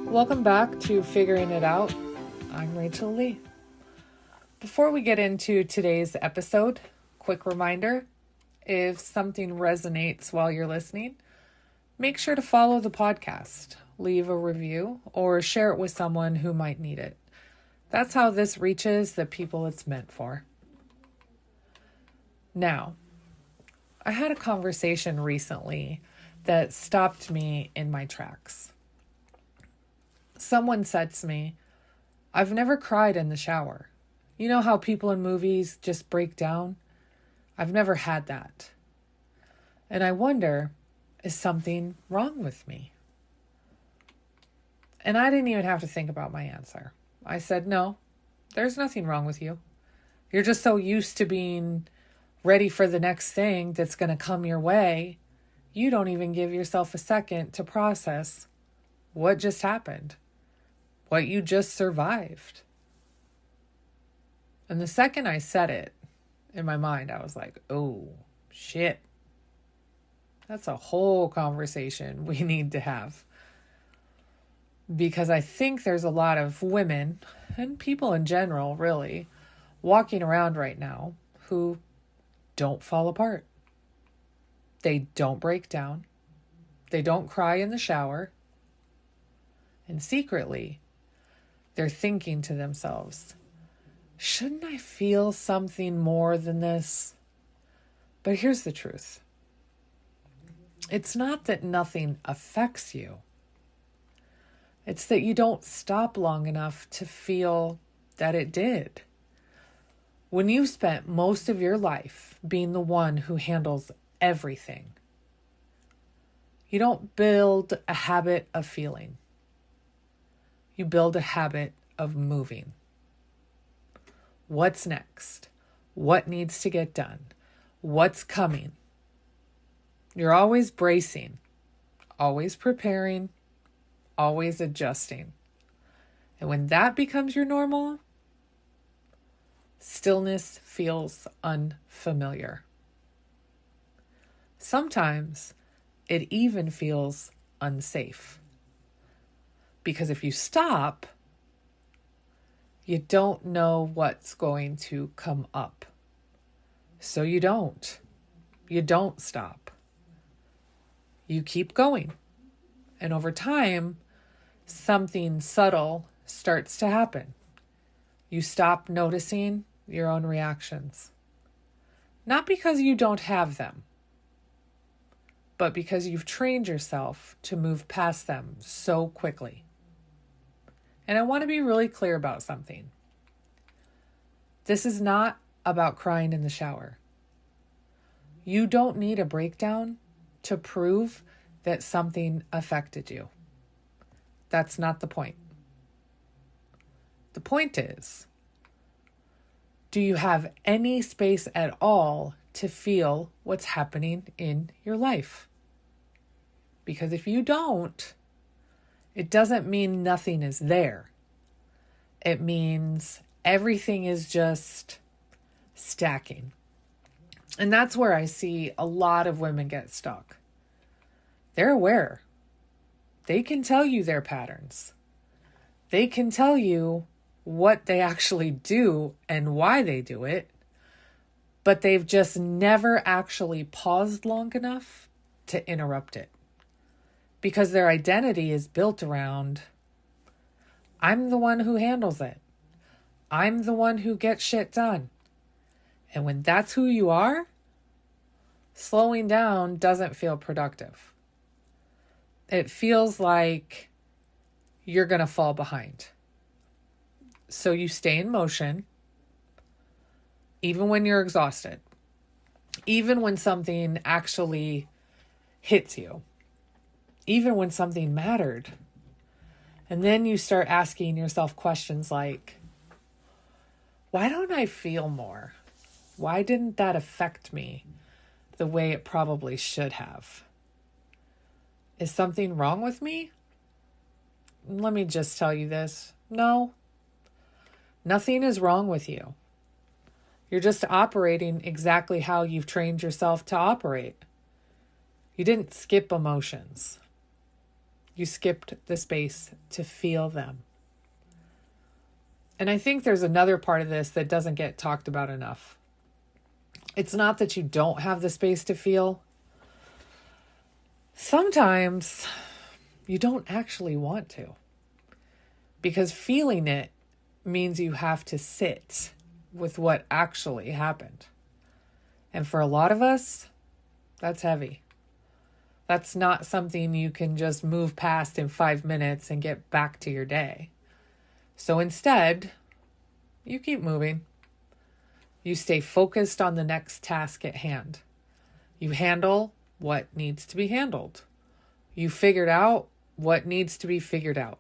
Welcome back to Figuring It Out. I'm Rachel Lee. Before we get into today's episode, quick reminder, if something resonates while you're listening, make sure to follow the podcast, leave a review, or share it with someone who might need it. That's how this reaches the people it's meant for. Now, I had a conversation recently that stopped me in my tracks. Someone said to me, "I've never cried in the shower. You know how people in movies just break down? I've never had that. And I wonder, is something wrong with me?" And I didn't even have to think about my answer. I said, "No, there's nothing wrong with you. You're just so used to being ready for the next thing that's going to come your way, you don't even give yourself a second to process what just happened, what you just survived." And the second I said it, in my mind, I was like, oh, shit. That's a whole conversation we need to have. Because I think there's a lot of women, and people in general, really, walking around right now who don't fall apart. They don't break down. They don't cry in the shower. And secretly, they're thinking to themselves, shouldn't I feel something more than this? But here's the truth. It's not that nothing affects you. It's that you don't stop long enough to feel that it did. When you spent most of your life being the one who handles everything, you don't build a habit of feeling. You build a habit of moving. What's next? What needs to get done? What's coming? You're always bracing, always preparing, always adjusting. And when that becomes your normal, stillness feels unfamiliar. Sometimes it even feels unsafe. Because if you stop, you don't know what's going to come up. So you don't. You don't stop. You keep going. And over time, something subtle starts to happen. You stop noticing your own reactions. Not because you don't have them, but because you've trained yourself to move past them so quickly. And I want to be really clear about something. This is not about crying in the shower. You don't need a breakdown to prove that something affected you. That's not the point. The point is, do you have any space at all to feel what's happening in your life? Because if you don't, it doesn't mean nothing is there. It means everything is just stacking. And that's where I see a lot of women get stuck. They're aware. They can tell you their patterns. They can tell you what they actually do and why they do it, but they've just never actually paused long enough to interrupt it. Because their identity is built around, I'm the one who handles it. I'm the one who gets shit done. And when that's who you are, slowing down doesn't feel productive. It feels like you're going to fall behind. So you stay in motion, even when you're exhausted, even when something actually hits you, even when something mattered. And then you start asking yourself questions like, why don't I feel more? Why didn't that affect me the way it probably should have? Is something wrong with me? Let me just tell you this. No, nothing is wrong with you. You're just operating exactly how you've trained yourself to operate. You didn't skip emotions. You skipped the space to feel them. And I think there's another part of this that doesn't get talked about enough. It's not that you don't have the space to feel. Sometimes you don't actually want to, because feeling it means you have to sit with what actually happened. And for a lot of us, that's heavy. That's not something you can just move past in 5 minutes and get back to your day. So instead, you keep moving. You stay focused on the next task at hand. You handle what needs to be handled. You figured out what needs to be figured out.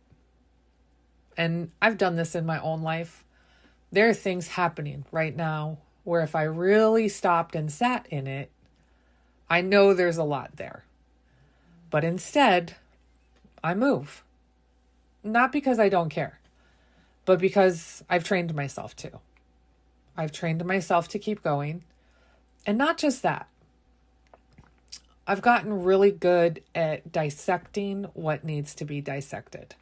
And I've done this in my own life. There are things happening right now where if I really stopped and sat in it, I know there's a lot there. But instead, I move. Not because I don't care, but because I've trained myself to. I've trained myself to keep going. And not just that. I've gotten really good at dissecting what needs to be dissected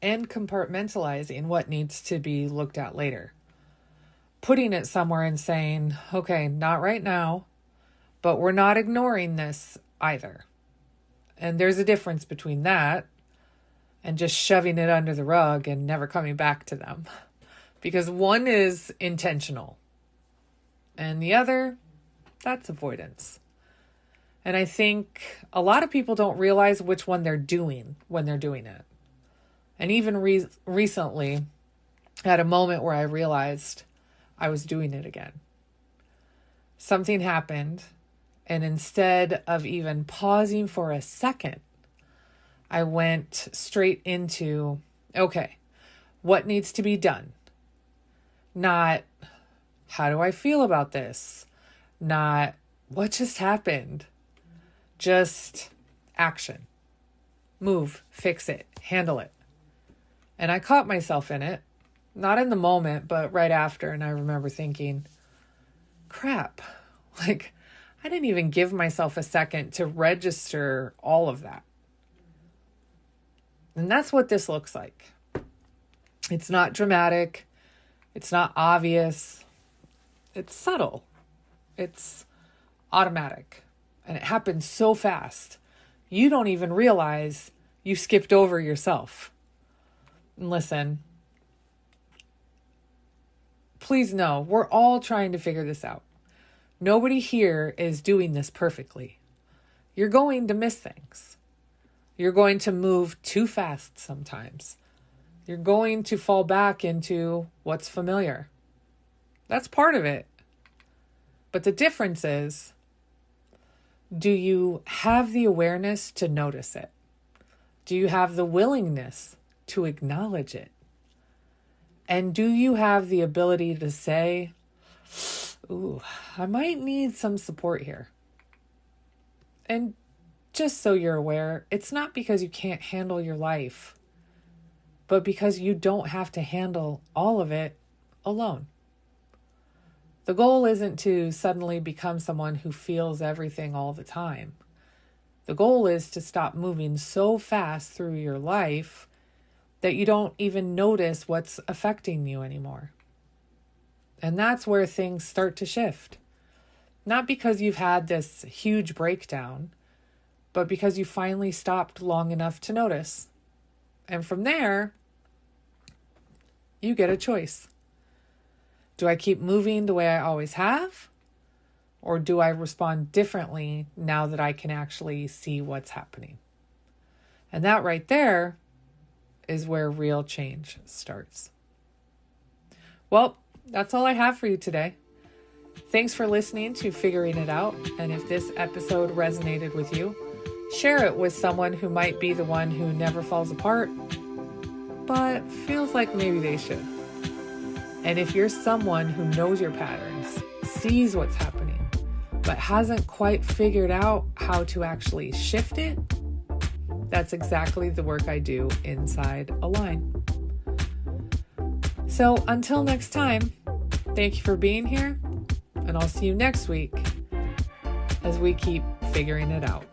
and compartmentalizing what needs to be looked at later. Putting it somewhere and saying, okay, not right now, but we're not ignoring this either. And there's a difference between that and just shoving it under the rug and never coming back to them. Because one is intentional and the other, that's avoidance. And I think a lot of people don't realize which one they're doing when they're doing it. And even recently, I had a moment where I realized I was doing it again. Something happened, and instead of even pausing for a second, I went straight into, okay, what needs to be done? Not, how do I feel about this? Not, what just happened? Just action. Move, fix it, handle it. And I caught myself in it, not in the moment, but right after. And I remember thinking, crap, like I didn't even give myself a second to register all of that. And that's what this looks like. It's not dramatic. It's not obvious. It's subtle. It's automatic. And it happens so fast, you don't even realize you skipped over yourself. And listen, please know, we're all trying to figure this out. Nobody here is doing this perfectly. You're going to miss things. You're going to move too fast sometimes. You're going to fall back into what's familiar. That's part of it. But the difference is, do you have the awareness to notice it? Do you have the willingness to acknowledge it? And do you have the ability to say, ooh, I might need some support here? And just so you're aware, it's not because you can't handle your life, but because you don't have to handle all of it alone. The goal isn't to suddenly become someone who feels everything all the time. The goal is to stop moving so fast through your life that you don't even notice what's affecting you anymore. And that's where things start to shift. Not because you've had this huge breakdown, but because you finally stopped long enough to notice. And from there, you get a choice. Do I keep moving the way I always have? Or do I respond differently now that I can actually see what's happening? And that right there is where real change starts. Well, that's all I have for you today. Thanks for listening to Figuring It Out. And if this episode resonated with you, share it with someone who might be the one who never falls apart, but feels like maybe they should. And if you're someone who knows your patterns, sees what's happening, but hasn't quite figured out how to actually shift it, that's exactly the work I do inside Align. So until next time, thank you for being here, and I'll see you next week as we keep figuring it out.